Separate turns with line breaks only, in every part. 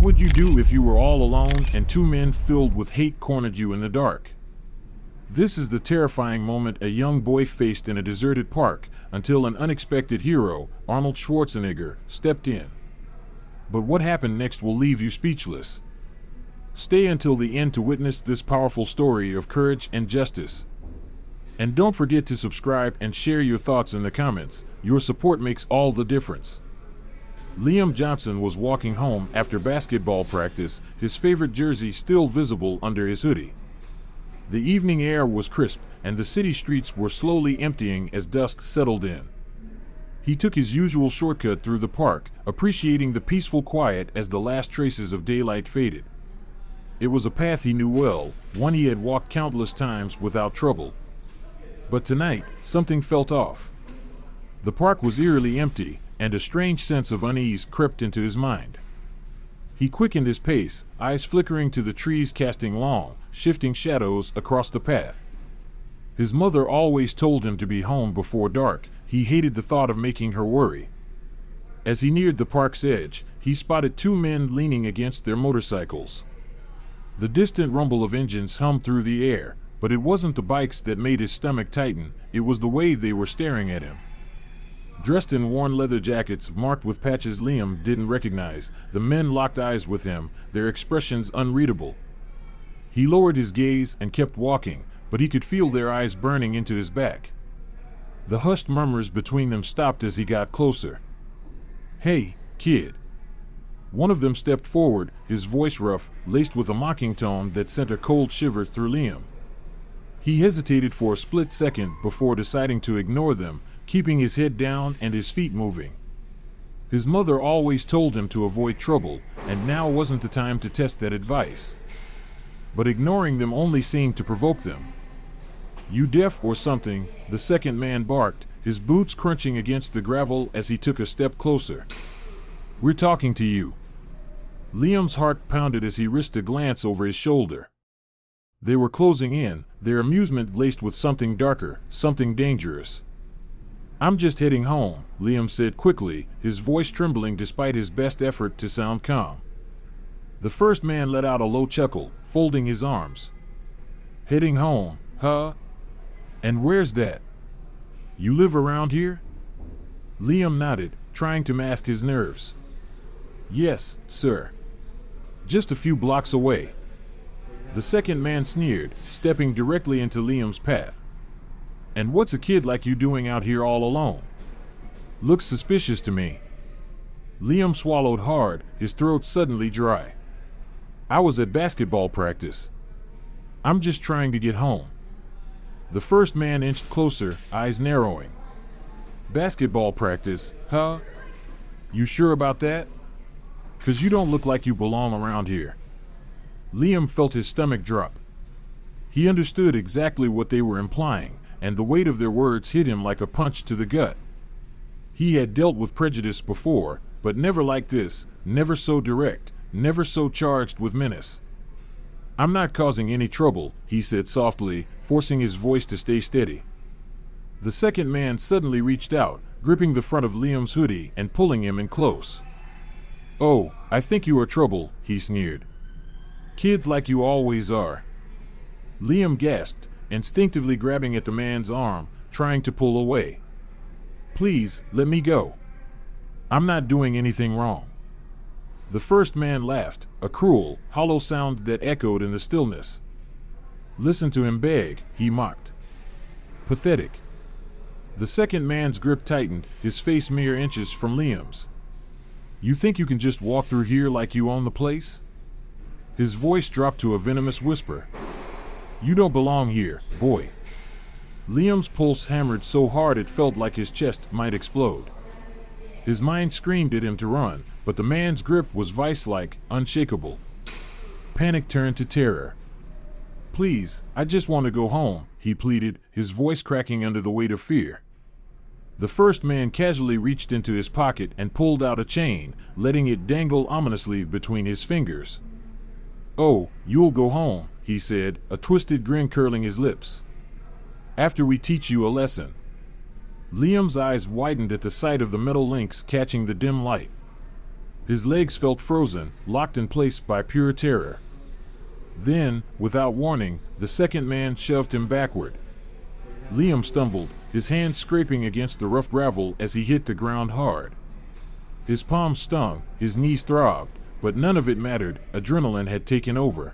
would you do if you were all alone and two men filled with hate cornered you in the dark? This is the terrifying moment a young boy faced in a deserted park until an unexpected hero, Arnold Schwarzenegger, stepped in. But what happened next will leave you speechless. Stay until the end to witness this powerful story of courage and justice. And don't forget to subscribe and share your thoughts in the comments. Your support makes all the difference. Liam Johnson was walking home after basketball practice, his favorite jersey still visible under his hoodie. The evening air was crisp, and the city streets were slowly emptying as dusk settled in. He took his usual shortcut through the park, appreciating the peaceful quiet as the last traces of daylight faded. It was a path he knew well, one he had walked countless times without trouble. But tonight, something felt off. The park was eerily empty, and a strange sense of unease crept into his mind. He quickened his pace, eyes flickering to the trees casting long, shifting shadows across the path. His mother always told him to be home before dark. He hated the thought of making her worry. As he neared the park's edge, he spotted two men leaning against their motorcycles. The distant rumble of engines hummed through the air, but it wasn't the bikes that made his stomach tighten, it was the way they were staring at him. Dressed in worn leather jackets marked with patches Liam didn't recognize, the men locked eyes with him, their expressions unreadable. He lowered his gaze and kept walking, but he could feel their eyes burning into his back. The hushed murmurs between them stopped as he got closer. "Hey, kid." One of them stepped forward, his voice rough, laced with a mocking tone that sent a cold shiver through Liam. He hesitated for a split second before deciding to ignore them, keeping his head down and his feet moving. His mother always told him to avoid trouble, and now wasn't the time to test that advice. But ignoring them only seemed to provoke them. "You deaf or something?" the second man barked, his boots crunching against the gravel as he took a step closer. "We're talking to you." Liam's heart pounded as he risked a glance over his shoulder. They were closing in, their amusement laced with something darker, something dangerous. "I'm just heading home," Liam said quickly, his voice trembling despite his best effort to sound calm. The first man let out a low chuckle, folding his arms. "Heading home, huh? And where's that? You live around here?" Liam nodded, trying to mask his nerves. "Yes, sir. Just a few blocks away." The second man sneered, stepping directly into Liam's path. "And what's a kid like you doing out here all alone? Looks suspicious to me." Liam swallowed hard, his throat suddenly dry. "I was at basketball practice. I'm just trying to get home." The first man inched closer, eyes narrowing. "Basketball practice, huh? You sure about that? 'Cause you don't look like you belong around here." Liam felt his stomach drop. He understood exactly what they were implying, and the weight of their words hit him like a punch to the gut. He had dealt with prejudice before, but never like this, never so direct, never so charged with menace. "I'm not causing any trouble," he said softly, forcing his voice to stay steady. The second man suddenly reached out, gripping the front of Liam's hoodie and pulling him in close. "Oh, I think you are trouble," he sneered. "Kids like you always are." Liam gasped, instinctively grabbing at the man's arm, trying to pull away. "Please, let me go. I'm not doing anything wrong." The first man laughed, a cruel, hollow sound that echoed in the stillness. "Listen to him beg," he mocked. "Pathetic." The second man's grip tightened, his face mere inches from Liam's. "You think you can just walk through here like you own the place?" His voice dropped to a venomous whisper. "You don't belong here, boy." Liam's pulse hammered so hard it felt like his chest might explode. His mind screamed at him to run, but the man's grip was vice-like, unshakable. Panic turned to terror. "Please, I just want to go home," he pleaded, his voice cracking under the weight of fear. The first man casually reached into his pocket and pulled out a chain, letting it dangle ominously between his fingers. "Oh, you'll go home," he said, a twisted grin curling his lips. "After we teach you a lesson." Liam's eyes widened at the sight of the metal links catching the dim light. His legs felt frozen, locked in place by pure terror. Then, without warning, the second man shoved him backward. Liam stumbled, his hands scraping against the rough gravel as he hit the ground hard. His palms stung, his knees throbbed, but none of it mattered. Adrenaline had taken over.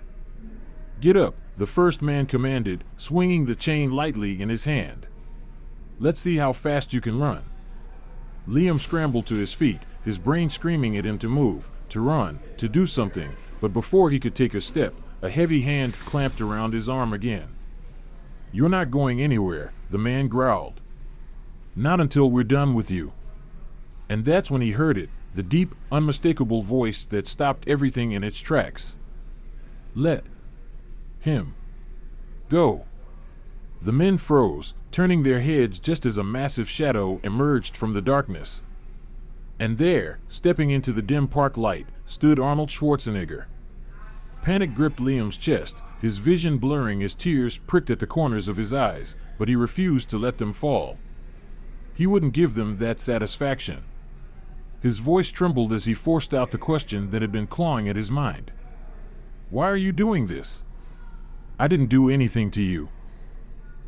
"Get up," the first man commanded, swinging the chain lightly in his hand. "Let's see how fast you can run." Liam scrambled to his feet, his brain screaming at him to move, to run, to do something, but before he could take a step, a heavy hand clamped around his arm again. "You're not going anywhere," the man growled. "Not until we're done with you." And that's when he heard it, the deep, unmistakable voice that stopped everything in its tracks. "Let him go." The men froze, turning their heads just as a massive shadow emerged from the darkness. And there, stepping into the dim park light, stood Arnold Schwarzenegger. Panic gripped Liam's chest, his vision blurring as tears pricked at the corners of his eyes, but he refused to let them fall. He wouldn't give them that satisfaction. His voice trembled as he forced out the question that had been clawing at his mind. "Why are you doing this?" "I didn't do anything to you."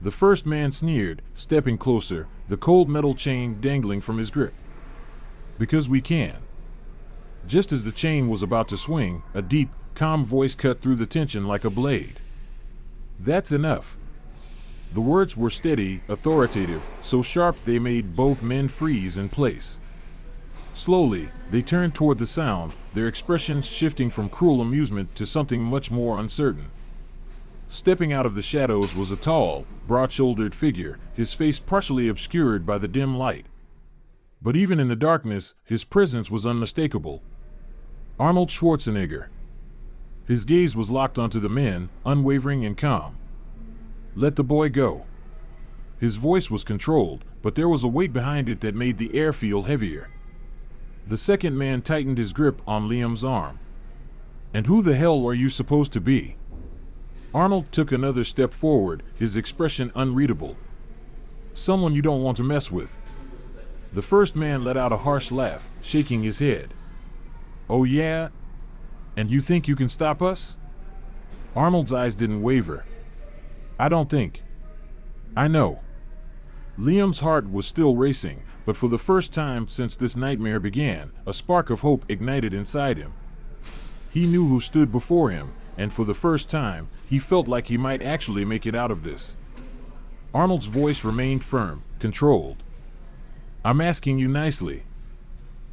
The first man sneered, stepping closer, the cold metal chain dangling from his grip. "Because we can." Just as the chain was about to swing, a deep, calm voice cut through the tension like a blade. "That's enough." The words were steady, authoritative, so sharp they made both men freeze in place. Slowly, they turned toward the sound, their expressions shifting from cruel amusement to something much more uncertain. Stepping out of the shadows was a tall, broad-shouldered figure, his face partially obscured by the dim light. But even in the darkness, his presence was unmistakable. Arnold Schwarzenegger. His gaze was locked onto the men, unwavering and calm. "Let the boy go." His voice was controlled, but there was a weight behind it that made the air feel heavier. The second man tightened his grip on Liam's arm. "And who the hell are you supposed to be?" Arnold took another step forward, his expression unreadable. "Someone you don't want to mess with." The first man let out a harsh laugh, shaking his head. "Oh yeah? And you think you can stop us?" Arnold's eyes didn't waver. "I don't think." "I know." Liam's heart was still racing, but for the first time since this nightmare began, a spark of hope ignited inside him. He knew who stood before him, and for the first time, he felt like he might actually make it out of this. Arnold's voice remained firm, controlled. "I'm asking you nicely.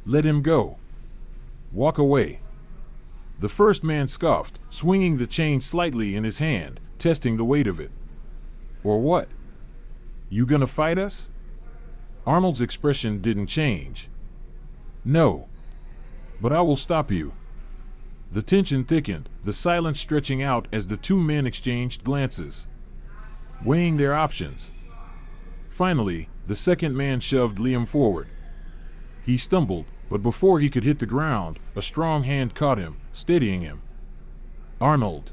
Let him go. Walk away." The first man scoffed, swinging the chain slightly in his hand, testing the weight of it. "Or what? You gonna fight us?" Arnold's expression didn't change. "No. But I will stop you." The tension thickened, the silence stretching out as the two men exchanged glances, weighing their options. Finally, the second man shoved Liam forward. He stumbled, but before he could hit the ground, a strong hand caught him, steadying him. "Arnold."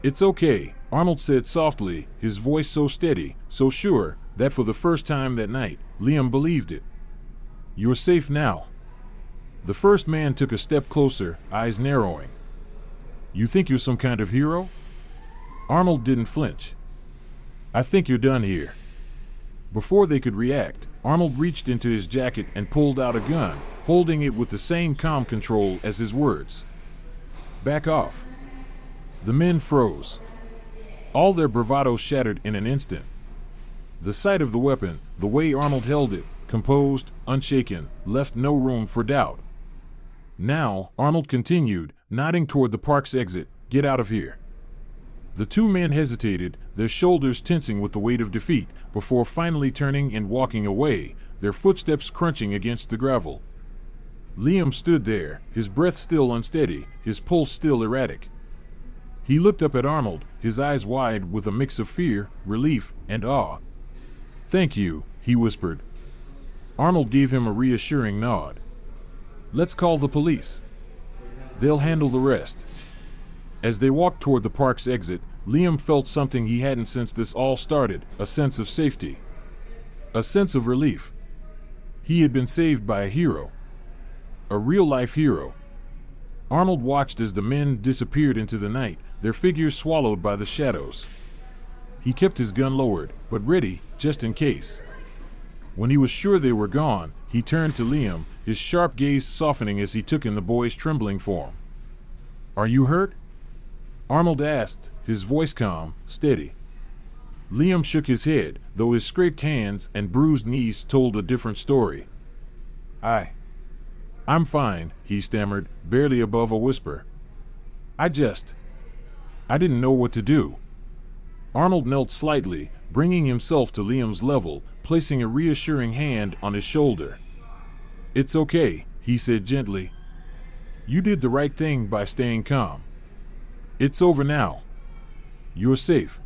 "It's okay," Arnold said softly, his voice so steady, so sure, that for the first time that night, Liam believed it. "You're safe now." The first man took a step closer, eyes narrowing. "You think you're some kind of hero?" Arnold didn't flinch. "I think you're done here." Before they could react, Arnold reached into his jacket and pulled out a gun, holding it with the same calm control as his words. "Back off." The men froze. All their bravado shattered in an instant. The sight of the weapon, the way Arnold held it, composed, unshaken, left no room for doubt. "Now," Arnold continued, nodding toward the park's exit, "get out of here." The two men hesitated, their shoulders tensing with the weight of defeat, before finally turning and walking away, their footsteps crunching against the gravel. Liam stood there, his breath still unsteady, his pulse still erratic. He looked up at Arnold, his eyes wide with a mix of fear, relief, and awe. "Thank you," he whispered. Arnold gave him a reassuring nod. "Let's call the police. They'll handle the rest." As they walked toward the park's exit, Liam felt something he hadn't since this all started, a sense of safety. A sense of relief. He had been saved by a hero. A real-life hero. Arnold watched as the men disappeared into the night, their figures swallowed by the shadows. He kept his gun lowered, but ready, just in case. When he was sure they were gone, he turned to Liam, his sharp gaze softening as he took in the boy's trembling form. "Are you hurt?" Arnold asked, his voice calm, steady. Liam shook his head, though his scraped hands and bruised knees told a different story. I'm fine," he stammered, barely above a whisper. I didn't know what to do." Arnold knelt slightly, bringing himself to Liam's level, placing a reassuring hand on his shoulder. "It's okay," he said gently. "You did the right thing by staying calm. It's over now. You're safe."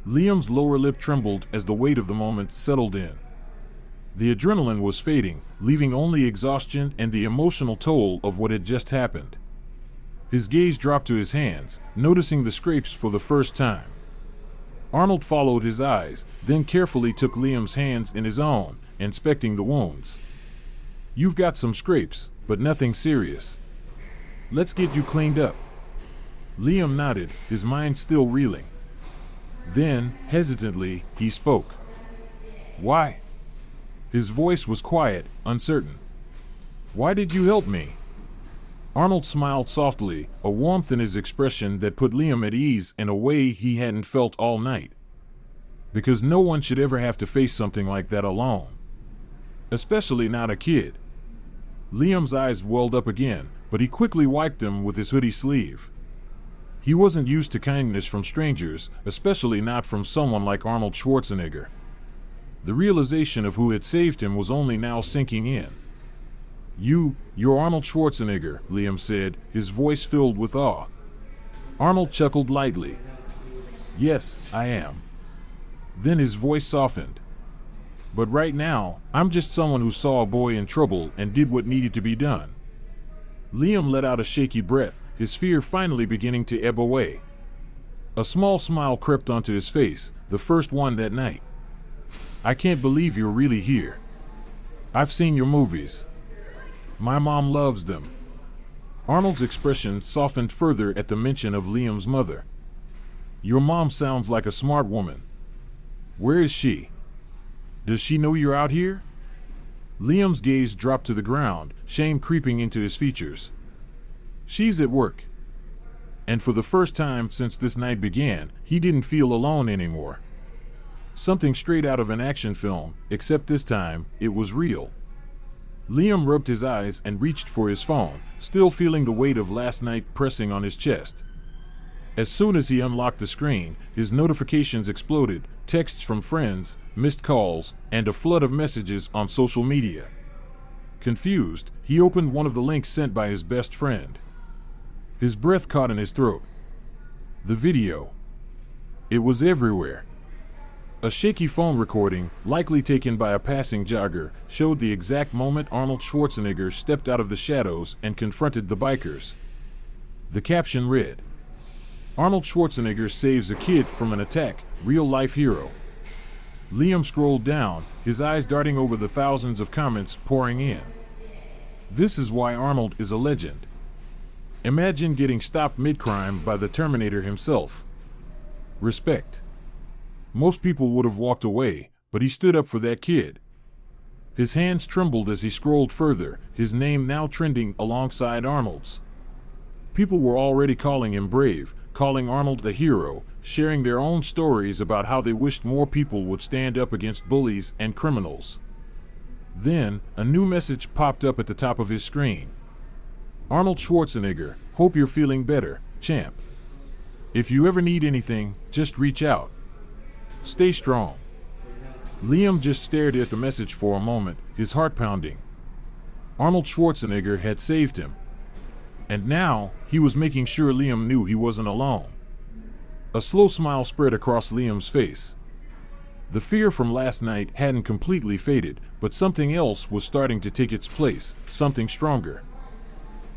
Liam's lower lip trembled as the weight of the moment settled in. The adrenaline was fading, leaving only exhaustion and the emotional toll of what had just happened. His gaze dropped to his hands, noticing the scrapes for the first time. Arnold followed his eyes, then carefully took Liam's hands in his own, inspecting the wounds. "You've got some scrapes, but nothing serious. Let's get you cleaned up." Liam nodded, his mind still reeling. Then, hesitantly, he spoke. "Why?" His voice was quiet, uncertain. "Why did you help me?" Arnold smiled softly, a warmth in his expression that put Liam at ease in a way he hadn't felt all night. Because no one should ever have to face something like that alone. Especially not a kid. Liam's eyes welled up again, but he quickly wiped them with his hoodie sleeve. He wasn't used to kindness from strangers, especially not from someone like Arnold Schwarzenegger. The realization of who had saved him was only now sinking in. You're Arnold Schwarzenegger," Liam said, his voice filled with awe. Arnold chuckled lightly. "Yes, I am." Then his voice softened. "But right now, I'm just someone who saw a boy in trouble and did what needed to be done." Liam let out a shaky breath, his fear finally beginning to ebb away. A small smile crept onto his face, the first one that night. "I can't believe you're really here. I've seen your movies. My mom loves them." Arnold's expression softened further at the mention of Liam's mother. "Your mom sounds like a smart woman. Where is she? Does she know you're out here?" Liam's gaze dropped to the ground, shame creeping into his features. "She's at work." And for the first time since this night began, he didn't feel alone anymore. Something straight out of an action film, except this time, it was real. Liam rubbed his eyes and reached for his phone, still feeling the weight of last night pressing on his chest. As soon as he unlocked the screen, his notifications exploded, texts from friends, missed calls, and a flood of messages on social media. Confused, he opened one of the links sent by his best friend. His breath caught in his throat. The video. It was everywhere. A shaky phone recording, likely taken by a passing jogger, showed the exact moment Arnold Schwarzenegger stepped out of the shadows and confronted the bikers. The caption read, "Arnold Schwarzenegger saves a kid from an attack, real-life hero." Liam scrolled down, his eyes darting over the thousands of comments pouring in. This is why Arnold is a legend. Imagine getting stopped mid-crime by the Terminator himself. Respect. Most people would have walked away, but he stood up for that kid. His hands trembled as he scrolled further, his name now trending alongside Arnold's. People were already calling him brave, calling Arnold a hero, sharing their own stories about how they wished more people would stand up against bullies and criminals. Then, a new message popped up at the top of his screen. "Arnold Schwarzenegger, hope you're feeling better, champ. If you ever need anything, just reach out. Stay strong." Liam just stared at the message for a moment, his heart pounding. Arnold Schwarzenegger had saved him. And now, he was making sure Liam knew he wasn't alone. A slow smile spread across Liam's face. The fear from last night hadn't completely faded, but something else was starting to take its place, something stronger.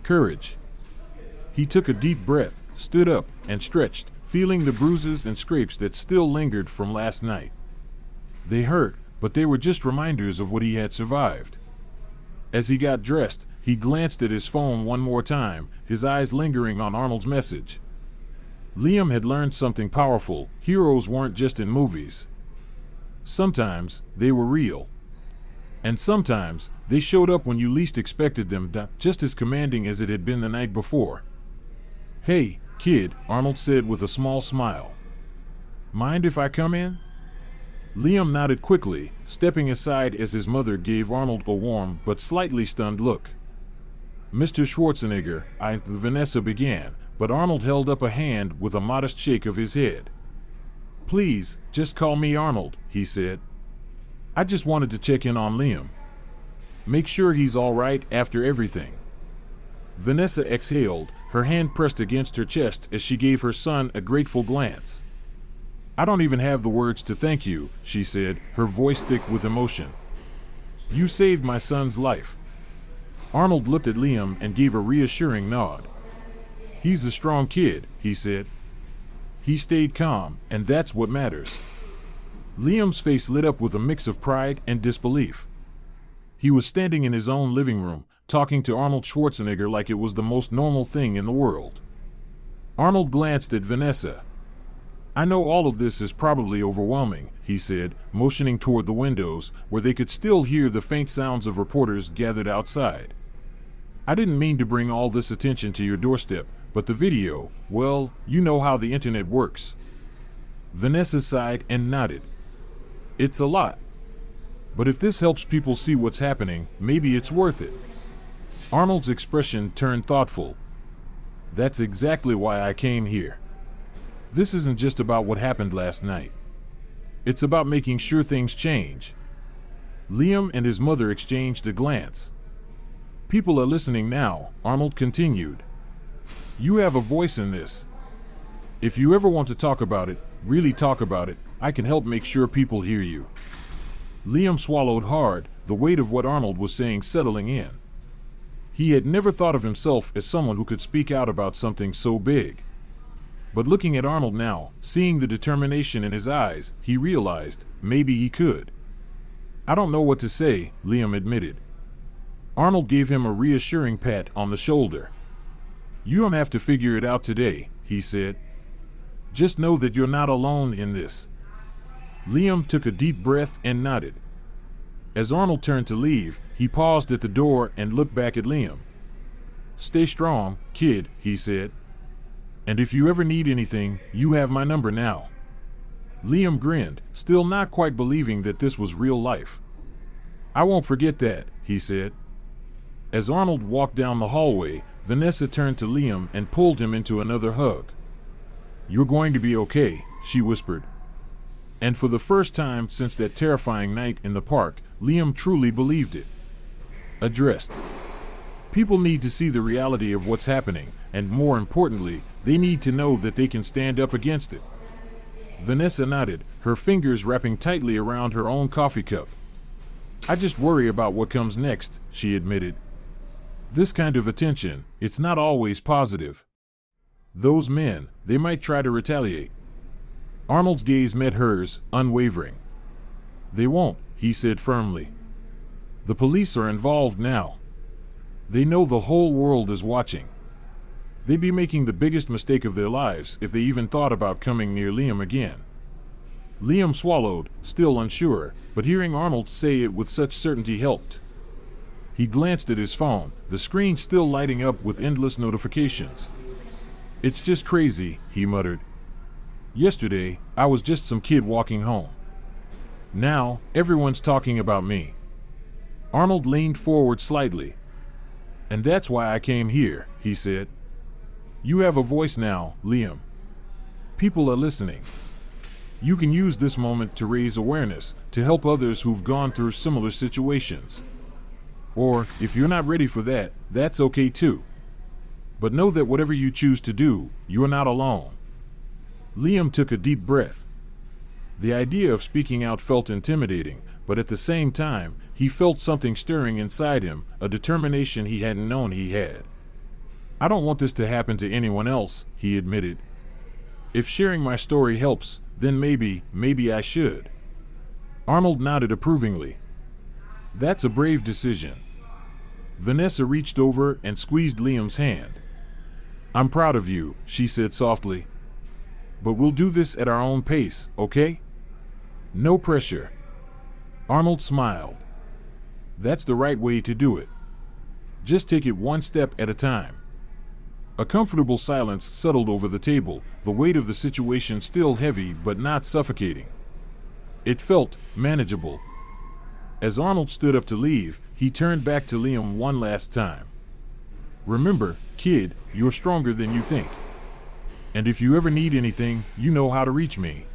Courage. He took a deep breath, stood up, and stretched, feeling the bruises and scrapes that still lingered from last night. They hurt, but they were just reminders of what he had survived. As he got dressed, he glanced at his phone one more time, his eyes lingering on Arnold's message. Liam had learned something powerful. Heroes weren't just in movies. Sometimes they were real. And sometimes they showed up when you least expected them, just as commanding as it had been the night before. "Hey, kid," Arnold said with a small smile. "Mind if I come in?" Liam nodded quickly, stepping aside as his mother gave Arnold a warm but slightly stunned look. "Mr. Schwarzenegger," Vanessa began, but Arnold held up a hand with a modest shake of his head. "Please, just call me Arnold," he said. "I just wanted to check in on Liam. Make sure he's all right after everything." Vanessa exhaled, her hand pressed against her chest as she gave her son a grateful glance. "I don't even have the words to thank you," she said, her voice thick with emotion. "You saved my son's life." Arnold looked at Liam and gave a reassuring nod. "He's a strong kid," he said. He stayed calm, and that's what matters. Liam's face lit up with a mix of pride and disbelief. He was standing in his own living room, talking to Arnold Schwarzenegger like it was the most normal thing in the world. Arnold glanced at Vanessa. "I know all of this is probably overwhelming," he said, motioning toward the windows, where they could still hear the faint sounds of reporters gathered outside. "I didn't mean to bring all this attention to your doorstep, but the video, well, you know how the internet works." Vanessa sighed and nodded. "It's a lot. But if this helps people see what's happening, maybe it's worth it." Arnold's expression turned thoughtful. "That's exactly why I came here. This isn't just about what happened last night. It's about making sure things change." Liam and his mother exchanged a glance. "People are listening now," Arnold continued. "You have a voice in this. If you ever want to talk about it, really talk about it, I can help make sure people hear you." Liam swallowed hard, the weight of what Arnold was saying settling in. He had never thought of himself as someone who could speak out about something so big. But looking at Arnold now, seeing the determination in his eyes, he realized maybe he could. "I don't know what to say," Liam admitted. Arnold gave him a reassuring pat on the shoulder. "You don't have to figure it out today," he said. "Just know that you're not alone in this." Liam took a deep breath and nodded. As Arnold turned to leave, he paused at the door and looked back at Liam. "Stay strong, kid," he said. "And if you ever need anything, you have my number now." Liam grinned, still not quite believing that this was real life. "I won't forget that," he said. As Arnold walked down the hallway, Vanessa turned to Liam and pulled him into another hug. "You're going to be okay," she whispered. And for the first time since that terrifying night in the park, Liam truly believed it. Addressed. People need to see the reality of what's happening, and more importantly, they need to know that they can stand up against it. Vanessa nodded, her fingers wrapping tightly around her own coffee cup. "I just worry about what comes next," she admitted. "This kind of attention, it's not always positive. Those men, they might try to retaliate." Arnold's gaze met hers, unwavering. "They won't," he said firmly. "The police are involved now. They know the whole world is watching. They'd be making the biggest mistake of their lives if they even thought about coming near Liam again." Liam swallowed, still unsure, but hearing Arnold say it with such certainty helped. He glanced at his phone, the screen still lighting up with endless notifications. "It's just crazy," he muttered. "Yesterday, I was just some kid walking home. Now, everyone's talking about me." Arnold leaned forward slightly. "And that's why I came here," he said. "You have a voice now, Liam. People are listening. You can use this moment to raise awareness, to help others who've gone through similar situations. Or, if you're not ready for that, that's okay too. But know that whatever you choose to do, you're not alone." Liam took a deep breath. The idea of speaking out felt intimidating, but at the same time, he felt something stirring inside him, a determination he hadn't known he had. "I don't want this to happen to anyone else," he admitted. "If sharing my story helps, then maybe I should." Arnold nodded approvingly. "That's a brave decision. Vanessa reached over and squeezed Liam's hand. "I'm proud of you," she said softly. "But we'll do this at our own pace, okay? No pressure." Arnold smiled. "That's the right way to do it. Just take it one step at a time." A comfortable silence settled over the table, the weight of the situation still heavy but not suffocating. It felt manageable. As Arnold stood up to leave, he turned back to Liam one last time. "Remember, kid, you're stronger than you think. And if you ever need anything, you know how to reach me."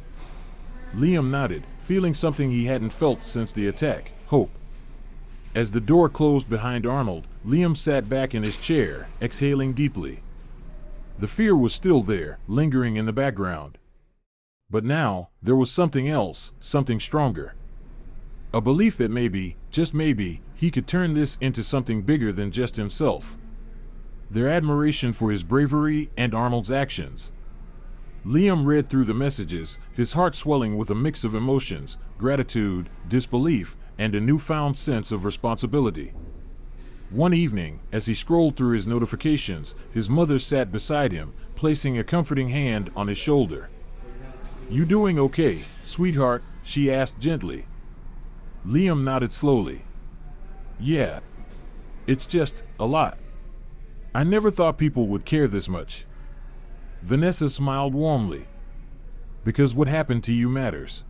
Liam nodded, feeling something he hadn't felt since the attack: hope. As the door closed behind Arnold, Liam sat back in his chair, exhaling deeply. The fear was still there, lingering in the background. But now, there was something else, something stronger. A belief that maybe, just maybe, he could turn this into something bigger than just himself. Their admiration for his bravery and Arnold's actions. Liam read through the messages, his heart swelling with a mix of emotions: gratitude, disbelief, and a newfound sense of responsibility. One evening, as he scrolled through his notifications, his mother sat beside him, placing a comforting hand on his shoulder. "You doing okay, sweetheart?" she asked gently. Liam nodded slowly. "Yeah. It's just a lot. I never thought people would care this much." Vanessa smiled warmly. "Because what happened to you matters.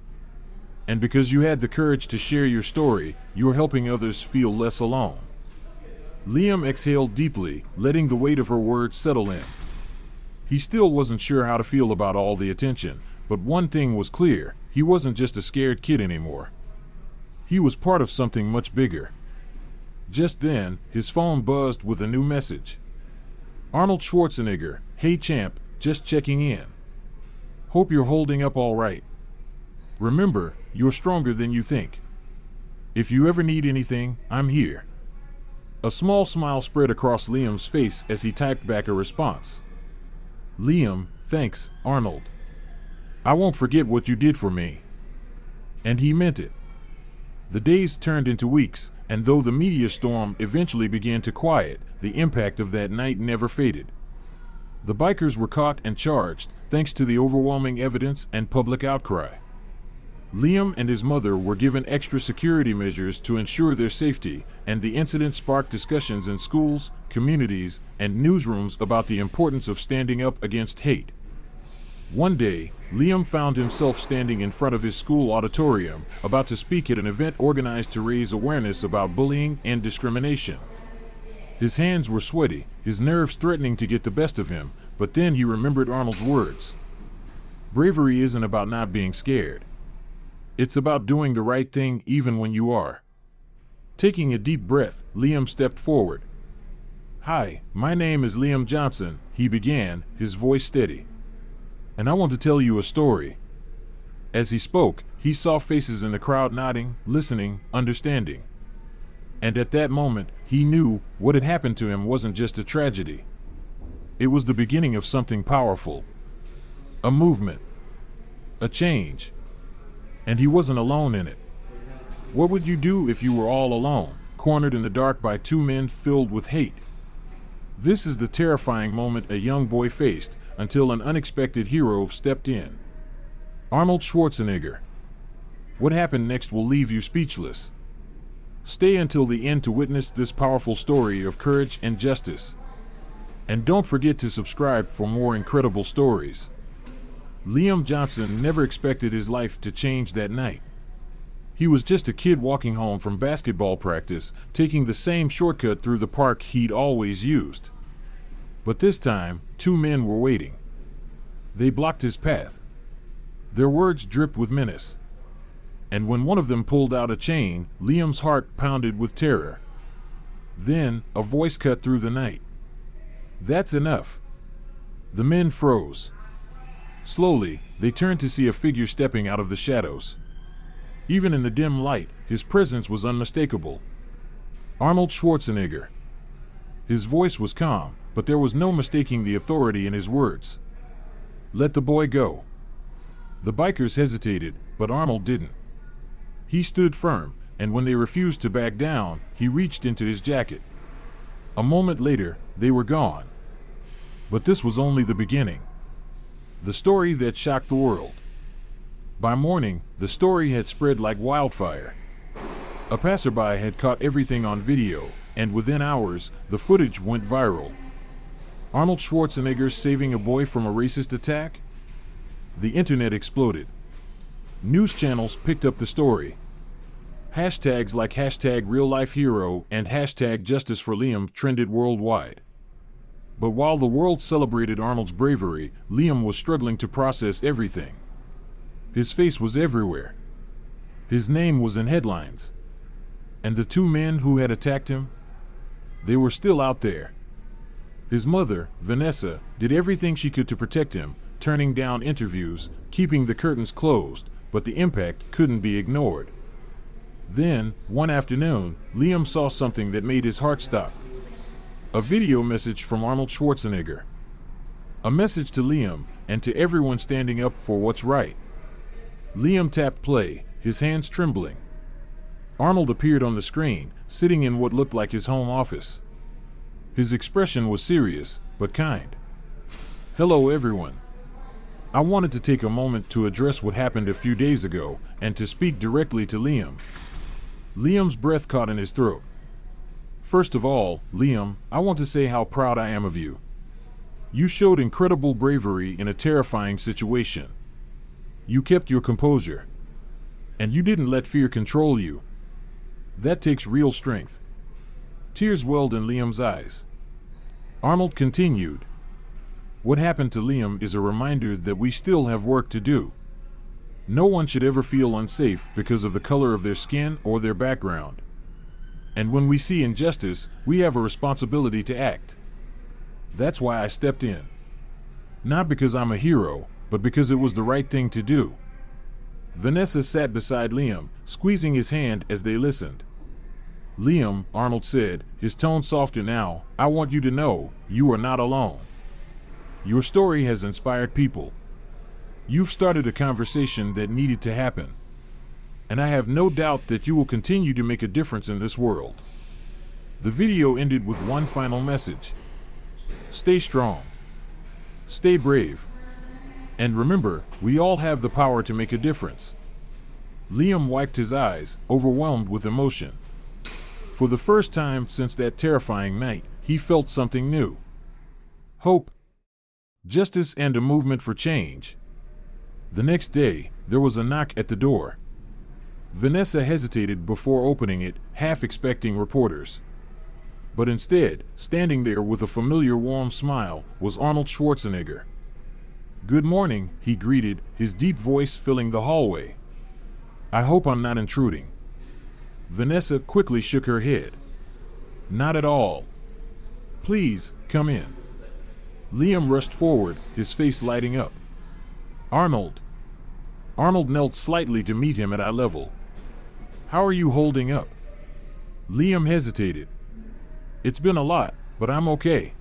And because you had the courage to share your story, you're helping others feel less alone." Liam exhaled deeply, letting the weight of her words settle in. He still wasn't sure how to feel about all the attention, but one thing was clear: he wasn't just a scared kid anymore. He was part of something much bigger. Just then, his phone buzzed with a new message. "Arnold Schwarzenegger, hey champ, just checking in. Hope you're holding up all right. Remember, you're stronger than you think. If you ever need anything, I'm here." A small smile spread across Liam's face as he typed back a response. "Liam, thanks, Arnold. I won't forget what you did for me." And he meant it. The days turned into weeks, and though the media storm eventually began to quiet, the impact of that night never faded. The bikers were caught and charged, thanks to the overwhelming evidence and public outcry. Liam and his mother were given extra security measures to ensure their safety, and the incident sparked discussions in schools, communities, and newsrooms about the importance of standing up against hate. One day, Liam found himself standing in front of his school auditorium, about to speak at an event organized to raise awareness about bullying and discrimination. His hands were sweaty, his nerves threatening to get the best of him, but then he remembered Arnold's words. "Bravery isn't about not being scared. It's about doing the right thing even when you are." Taking a deep breath, Liam stepped forward. "Hi, my name is Liam Johnson," he began, his voice steady. "And I want to tell you a story." As he spoke, he saw faces in the crowd nodding, listening, understanding. And at that moment, he knew what had happened to him wasn't just a tragedy. It was the beginning of something powerful. A movement. A change. And he wasn't alone in it. What would you do if you were all alone, cornered in the dark by two men filled with hate? This is the terrifying moment a young boy faced, until an unexpected hero stepped in. Arnold Schwarzenegger. What happened next will leave you speechless. Stay until the end to witness this powerful story of courage and justice. And don't forget to subscribe for more incredible stories. Liam Johnson never expected his life to change that night. He was just a kid walking home from basketball practice, taking the same shortcut through the park he'd always used. But this time, two men were waiting. They blocked his path. Their words dripped with menace. And when one of them pulled out a chain, Liam's heart pounded with terror. Then, a voice cut through the night. "That's enough." The men froze. Slowly, they turned to see a figure stepping out of the shadows. Even in the dim light, his presence was unmistakable. Arnold Schwarzenegger. His voice was calm, but there was no mistaking the authority in his words. "Let the boy go." The bikers hesitated, but Arnold didn't. He stood firm, and when they refused to back down, he reached into his jacket. A moment later, they were gone. But this was only the beginning. The story that shocked the world. By morning, the story had spread like wildfire. A passerby had caught everything on video, and within hours, the footage went viral. Arnold Schwarzenegger saving a boy from a racist attack? The internet exploded. News channels picked up the story. Hashtags like #RealLifeHero and #JusticeForLiam trended worldwide. But while the world celebrated Arnold's bravery, Liam was struggling to process everything. His face was everywhere. His name was in headlines. And the two men who had attacked him? They were still out there. His mother, Vanessa, did everything she could to protect him, turning down interviews, keeping the curtains closed, but the impact couldn't be ignored. Then, one afternoon, Liam saw something that made his heart stop. A video message from Arnold Schwarzenegger. A message to Liam and to everyone standing up for what's right. Liam tapped play, his hands trembling. Arnold appeared on the screen, sitting in what looked like his home office. His expression was serious, but kind. "Hello everyone. I wanted to take a moment to address what happened a few days ago and to speak directly to Liam." Liam's breath caught in his throat. "First of all, Liam, I want to say how proud I am of you. You showed incredible bravery in a terrifying situation. You kept your composure. And you didn't let fear control you. That takes real strength." Tears welled in Liam's eyes. Arnold continued, "What happened to Liam is a reminder that we still have work to do. No one should ever feel unsafe because of the color of their skin or their background. And when we see injustice, we have a responsibility to act. That's why I stepped in. Not because I'm a hero, but because it was the right thing to do." Vanessa sat beside Liam, squeezing his hand as they listened. "Liam," Arnold said, his tone softer now, "I want you to know, you are not alone. Your story has inspired people. You've started a conversation that needed to happen. And I have no doubt that you will continue to make a difference in this world." The video ended with one final message. Stay strong. Stay brave. And remember, we all have the power to make a difference. Liam wiped his eyes, overwhelmed with emotion. For the first time since that terrifying night, he felt something new. Hope, justice, and a movement for change. The next day, there was a knock at the door. Vanessa hesitated before opening it, half expecting reporters. But instead, standing there with a familiar warm smile, was Arnold Schwarzenegger. "Good morning," he greeted, his deep voice filling the hallway. "I hope I'm not intruding." Vanessa quickly shook her head. "Not at all. Please, come in." Liam rushed forward, his face lighting up. "Arnold." Arnold knelt slightly to meet him at eye level. "How are you holding up?" Liam hesitated. "It's been a lot, but I'm okay."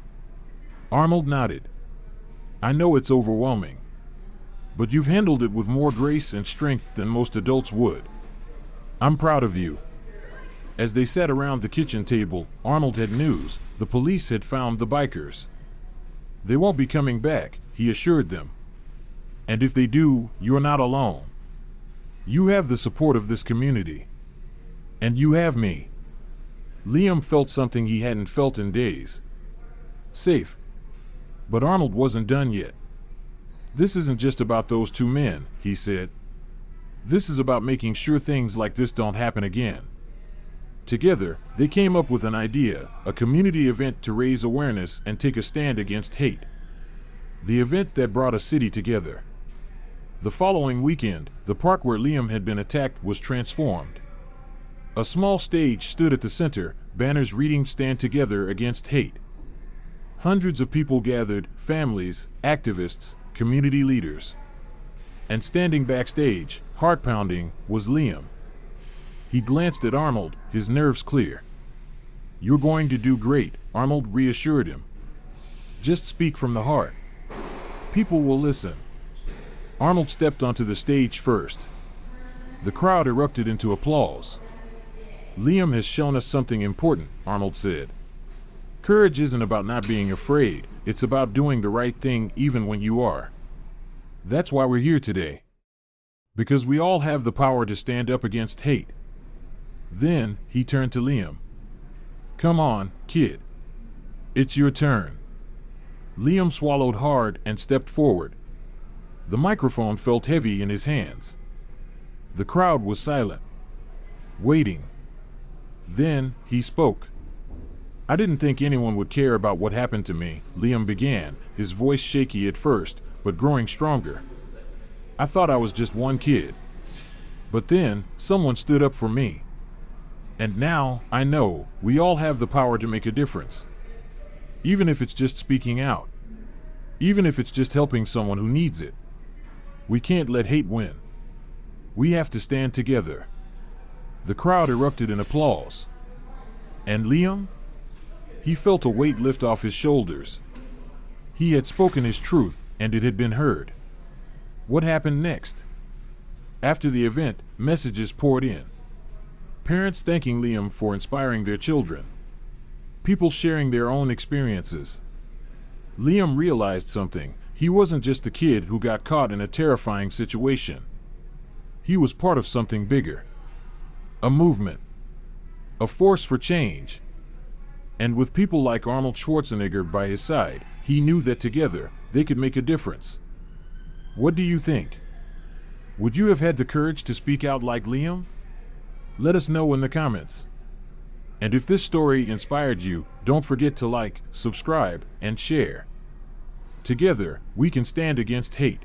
Arnold nodded. "I know it's overwhelming. But you've handled it with more grace and strength than most adults would. I'm proud of you." As they sat around the kitchen table, Arnold had news. The police had found the bikers. "They won't be coming back," he assured them. "And if they do, you're not alone. You have the support of this community. And you have me." Liam felt something he hadn't felt in days. Safe. But Arnold wasn't done yet. "This isn't just about those two men," he said. "This is about making sure things like this don't happen again." Together, they came up with an idea, a community event to raise awareness and take a stand against hate. The event that brought a city together. The following weekend, the park where Liam had been attacked was transformed. A small stage stood at the center, banners reading "Stand Together Against Hate." Hundreds of people gathered, families, activists, community leaders. And standing backstage, heart-pounding, was Liam. He glanced at Arnold, his nerves clear. "You're going to do great," Arnold reassured him. "Just speak from the heart. People will listen." Arnold stepped onto the stage first. The crowd erupted into applause. "Liam has shown us something important," Arnold said. Courage isn't about not being afraid, it's about doing the right thing even when you are. That's why we're here today. Because we all have the power to stand up against hate. Then, he turned to Liam. Come on, kid. It's your turn. Liam swallowed hard and stepped forward. The microphone felt heavy in his hands. The crowd was silent, waiting. Then, he spoke. I didn't think anyone would care about what happened to me, Liam began, his voice shaky at first, but growing stronger. I thought I was just one kid. But then, someone stood up for me. And now, I know, we all have the power to make a difference. Even if it's just speaking out. Even if it's just helping someone who needs it. We can't let hate win. We have to stand together. The crowd erupted in applause. And Liam? He felt a weight lift off his shoulders. He had spoken his truth, and it had been heard. What happened next? After the event, messages poured in. Parents thanking Liam for inspiring their children. People sharing their own experiences. Liam realized something. He wasn't just a kid who got caught in a terrifying situation. He was part of something bigger. A movement. A force for change. And with people like Arnold Schwarzenegger by his side, he knew that together, they could make a difference. What do you think? Would you have had the courage to speak out like Liam? Let us know in the comments. And if this story inspired you, don't forget to like, subscribe, and share. Together, we can stand against hate.